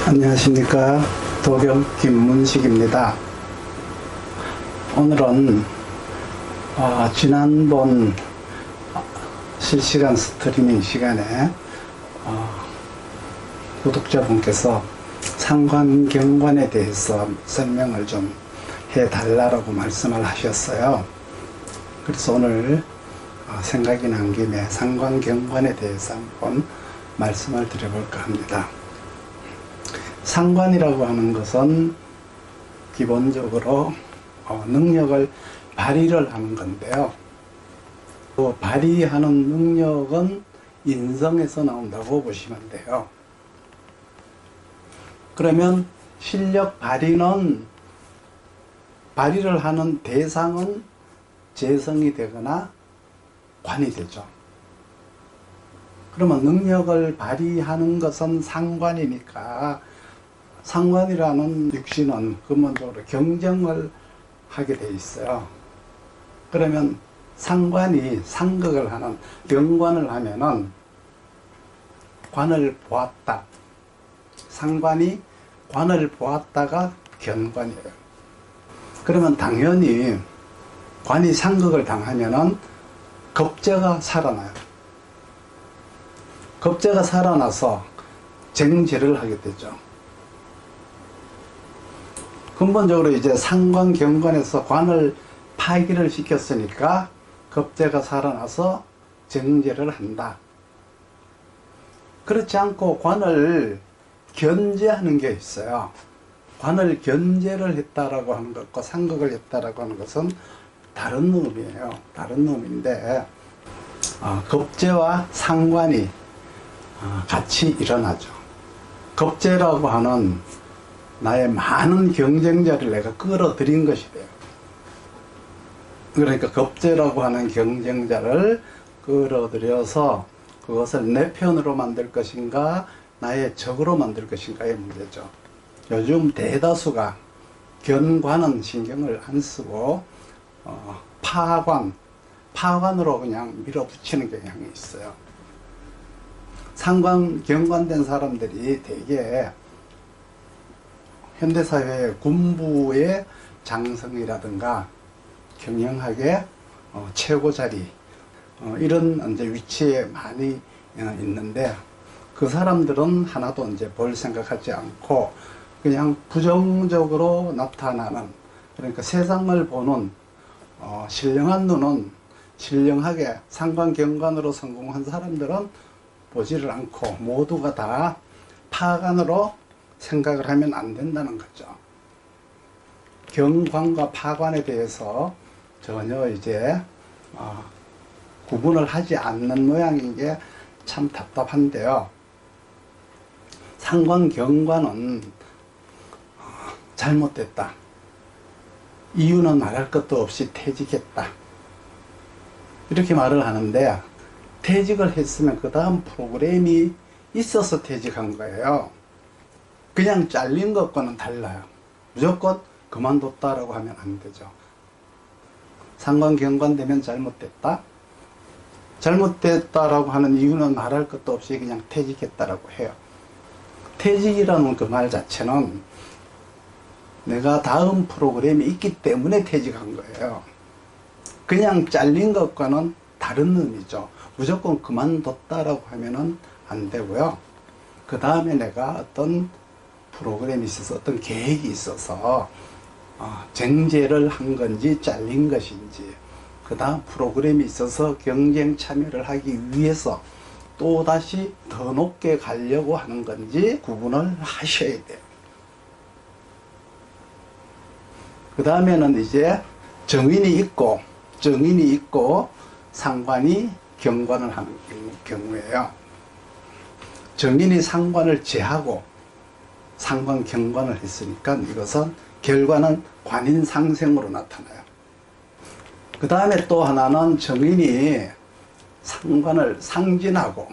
안녕하십니까. 도겸 김문식입니다. 오늘은 지난번 실시간 스트리밍 시간에 구독자분께서 상관경관에 대해서 설명을 좀 해달라고 말씀을 하셨어요. 그래서 오늘 생각이 난 김에 상관경관에 대해서 한번 말씀을 드려볼까 합니다. 상관이라고 하는 것은 기본적으로 능력을 발휘를 하는 건데요. 그 발휘하는 능력은 인성에서 나온다고 보시면 돼요. 그러면 실력 발휘는 발휘를 하는 대상은 재성이 되거나 관이 되죠. 그러면 능력을 발휘하는 것은 상관이니까 상관이라는 육신은 근본적으로 경쟁을 하게 돼 있어요. 그러면 상관이 상극을 하는 경관을 하면은 관을 보았다. 상관이 관을 보았다가 견관이에요. 그러면 당연히 관이 상극을 당하면은 겁재가 살아나요. 겁재가 살아나서 쟁제를 하게 되죠. 근본적으로 이제 상관 경관에서 관을 파기를 시켰으니까 겁재가 살아나서 정제를 한다. 그렇지 않고 관을 견제하는 게 있어요. 관을 견제를 했다라고 하는 것과 상극을 했다라고 하는 것은 다른 놈이에요. 다른 놈인데 겁재와 상관이 같이 일어나죠. 겁재라고 하는 나의 많은 경쟁자를 내가 끌어들인 것이 돼요. 그러니까 겁재라고 하는 경쟁자를 끌어들여서 그것을 내 편으로 만들 것인가 나의 적으로 만들 것인가의 문제죠. 요즘 대다수가 견관은 신경을 안 쓰고 파관으로 그냥 밀어붙이는 경향이 있어요. 상관, 경관된 사람들이 되게 현대사회의 군부의 장성이라든가 경영학의 최고 자리 이런 이제 위치에 많이 있는데 그 사람들은 하나도 이제 볼 생각하지 않고 그냥 부정적으로 나타나는, 그러니까 세상을 보는 신령한 눈은 신령하게 상관경관으로 성공한 사람들은 보지를 않고 모두가 다 파관으로 생각을 하면 안 된다는 거죠. 경관과 파관에 대해서 전혀 이제 구분을 하지 않는 모양인 게 참 답답한데요. 상관 경관은 잘못됐다. 이유는 말할 것도 없이 퇴직했다. 이렇게 말을 하는데 퇴직을 했으면 그 다음 프로그램이 있어서 퇴직한 거예요. 그냥 잘린 것과는 달라요. 무조건 그만뒀다라고 하면 안 되죠. 상관 경관되면 잘못됐다. 잘못됐다라고 하는 이유는 말할 것도 없이 그냥 퇴직했다라고 해요. 퇴직이라는 그 말 자체는 내가 다음 프로그램이 있기 때문에 퇴직한 거예요. 그냥 잘린 것과는 다른 의미죠. 무조건 그만뒀다라고 하면은 안 되고요. 그 다음에 내가 어떤 프로그램이 있어서 어떤 계획이 있어서 쟁제를 한 건지 잘린 것인지 그 다음 프로그램이 있어서 경쟁 참여를 하기 위해서 또다시 더 높게 가려고 하는 건지 구분을 하셔야 돼요. 그 다음에는 이제 정인이 있고 상관이 경관을 하는 경우예요. 정인이 상관을 제하고 상관 경관을 했으니까 이것은 결과는 관인 상생으로 나타나요. 그 다음에 또 하나는 정인이 상관을 상진하고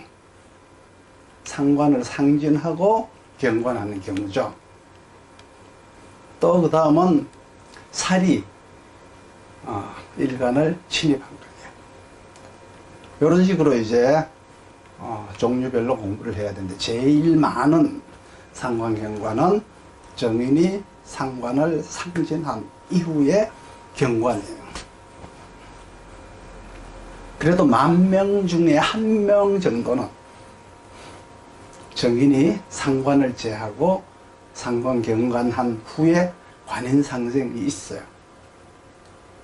경관하는 경우죠. 또 그 다음은 살이 일간을 침입한 거예요. 이런 식으로 이제 종류별로 공부를 해야 되는데 제일 많은 상관경관은 정인이 상관을 상징한 이후의 경관이에요. 그래도 10,000명 중에 1명 정도는 정인이 상관을 제하고 상관경관한 후에 관인상생이 있어요.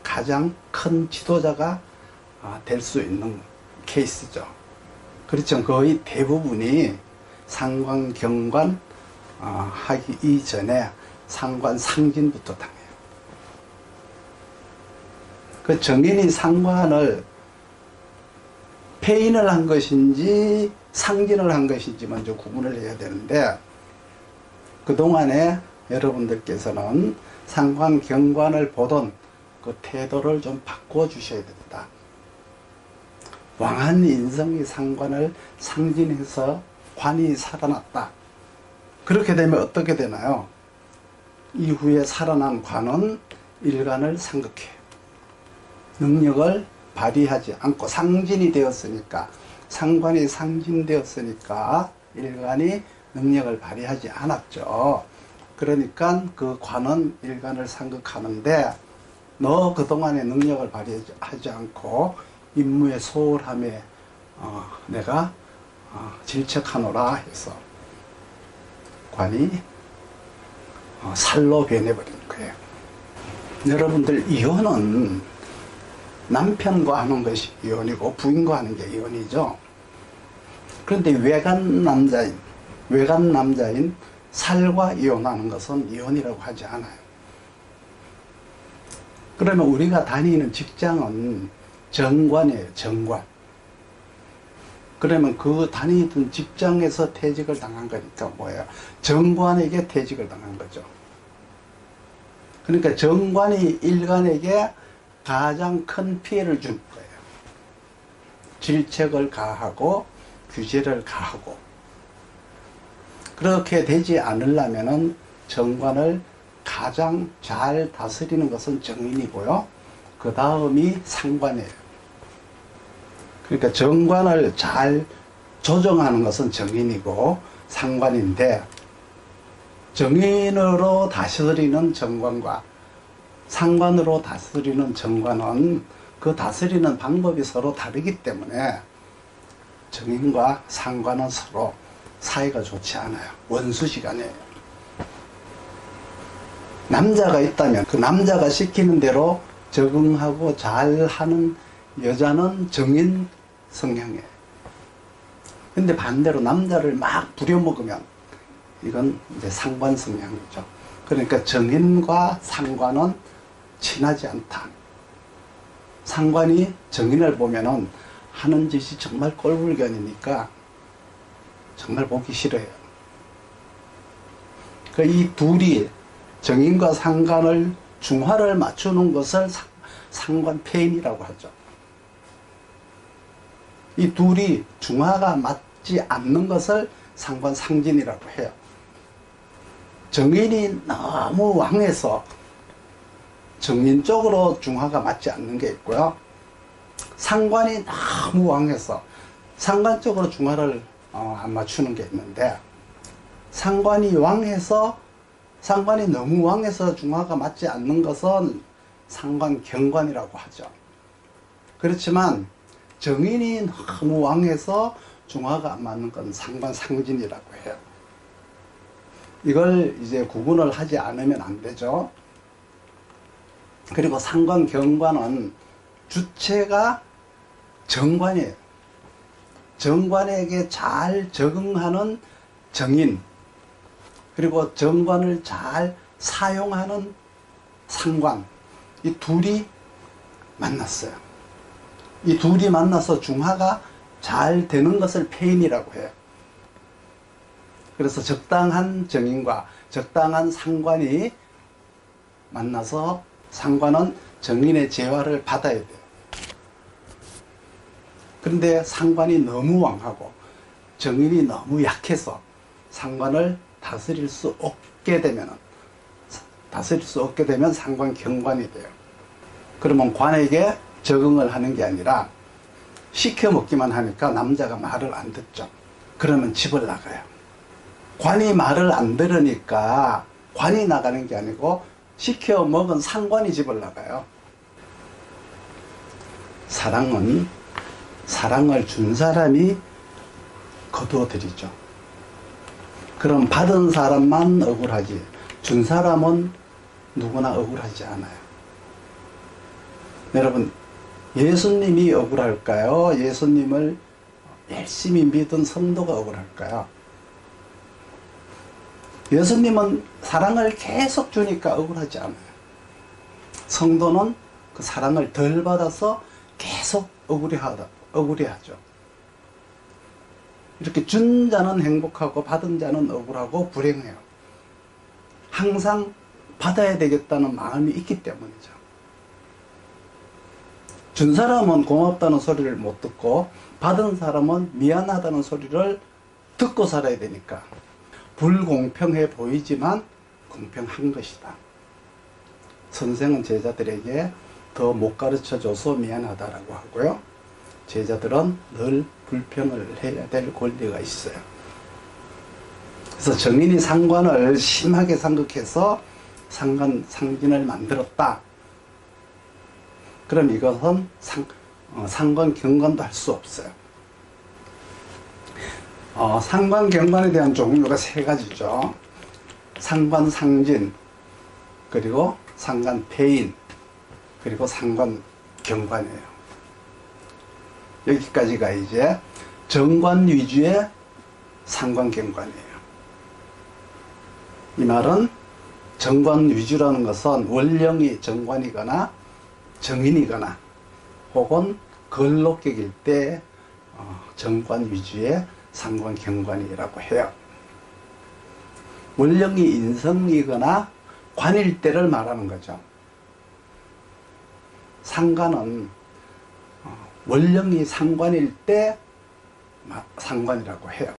가장 큰 지도자가 될 수 있는 케이스죠. 그렇죠. 거의 대부분이 상관경관 하기 이전에 상관상진부터 당해요. 그 정인이 상관을 폐인을 한 것인지 상진을 한 것인지 먼저 구분을 해야 되는데, 그동안에 여러분들께서는 상관경관을 보던 그 태도를 좀 바꿔 주셔야 된다. 왕한 인성이 상관을 상진해서 관이 살아났다. 그렇게 되면 어떻게 되나요? 이후에 살아난 관은 일간을 상극해요. 능력을 발휘하지 않고 상진이 되었으니까, 상관이 상진되었으니까 일간이 능력을 발휘하지 않았죠. 그러니까 그 관은 일간을 상극하는데, 너 그동안에 능력을 발휘하지 않고 임무의 소홀함에 내가 질책하노라 해서 관이 살로 변해버린 거예요. 여러분들, 이혼은 남편과 하는 것이 이혼이고 부인과 하는 게 이혼이죠. 그런데 외간 남자인 살과 이혼하는 것은 이혼이라고 하지 않아요. 그러면 우리가 다니는 직장은 정관이에요. 정관. 그러면 그 다니던 직장에서 퇴직을 당한 거니까 뭐예요? 정관에게 퇴직을 당한 거죠. 그러니까 정관이 일간에게 가장 큰 피해를 준 거예요. 질책을 가하고 규제를 가하고. 그렇게 되지 않으려면은 정관을 가장 잘 다스리는 것은 정인이고요. 그 다음이 상관이에요. 그러니까 정관을 잘 조정하는 것은 정인이고 상관인데, 정인으로 다스리는 정관과 상관으로 다스리는 정관은 그 다스리는 방법이 서로 다르기 때문에 정인과 상관은 서로 사이가 좋지 않아요. 원수지간이에요. 남자가 있다면 그 남자가 시키는 대로 적응하고 잘하는 여자는 정인 성향이에요. 근데 반대로 남자를 막 부려먹으면 이건 이제 상관 성향이죠. 그러니까 정인과 상관은 친하지 않다. 상관이 정인을 보면은 하는 짓이 정말 꼴불견이니까 정말 보기 싫어요. 이 둘이 정인과 상관을 중화를 맞추는 것을 상관폐인이라고 하죠. 이 둘이 중화가 맞지 않는 것을 상관상진이라고 해요. 정인이 너무 왕해서 정인 쪽으로 중화가 맞지 않는 게 있고요. 상관이 너무 왕해서 상관 쪽으로 중화를 안 맞추는 게 있는데, 상관이 너무 왕해서 중화가 맞지 않는 것은 상관경관이라고 하죠. 그렇지만 정인이 너무 왕해서 중화가 안 맞는 건 상관상진이라고 해요. 이걸 이제 구분을 하지 않으면 안 되죠. 그리고 상관경관은 주체가 정관이에요. 정관에게 잘 적응하는 정인, 그리고 정관을 잘 사용하는 상관, 이 둘이 만났어요. 이 둘이 만나서 중화가 잘 되는 것을 폐인이라고 해요. 그래서 적당한 정인과 적당한 상관이 만나서 상관은 정인의 재화를 받아야 돼요. 그런데 상관이 너무 왕하고 정인이 너무 약해서 상관을 다스릴 수 없게 되면 상관경관이 돼요. 그러면 관에게 적응을 하는 게 아니라 시켜 먹기만 하니까 남자가 말을 안 듣죠. 그러면 집을 나가요. 관이 말을 안 들으니까 관이 나가는 게 아니고 시켜 먹은 상관이 집을 나가요. 사랑은 사랑을 준 사람이 거두어들이죠. 그럼 받은 사람만 억울하지 준 사람은 누구나 억울하지 않아요. 여러분, 예수님이 억울할까요? 예수님을 열심히 믿은 성도가 억울할까요? 예수님은 사랑을 계속 주니까 억울하지 않아요. 성도는 그 사랑을 덜 받아서 계속 억울해하죠. 이렇게 준 자는 행복하고 받은 자는 억울하고 불행해요. 항상 받아야 되겠다는 마음이 있기 때문이죠. 준 사람은 고맙다는 소리를 못 듣고 받은 사람은 미안하다는 소리를 듣고 살아야 되니까 불공평해 보이지만 공평한 것이다. 선생은 제자들에게 더 못 가르쳐줘서 미안하다라고 하고요. 제자들은 늘 불평을 해야 될 권리가 있어요. 그래서 정인이 상관을 심하게 상극해서 상진을 만들었다. 그럼 이것은 상관 경관도 할 수 없어요. 상관 경관에 대한 종류가 세 가지죠. 상관 상진, 그리고 상관 폐인, 그리고 상관 경관이에요. 여기까지가 이제 정관 위주의 상관 경관이에요. 이 말은 정관 위주라는 것은 원령이 정관이거나 정인이거나 혹은 걸록격일 때 정관 위주의 상관 경관이라고 해요. 원령이 인성이거나 관일 때를 말하는 거죠. 상관은 원령이 상관일 때 상관이라고 해요.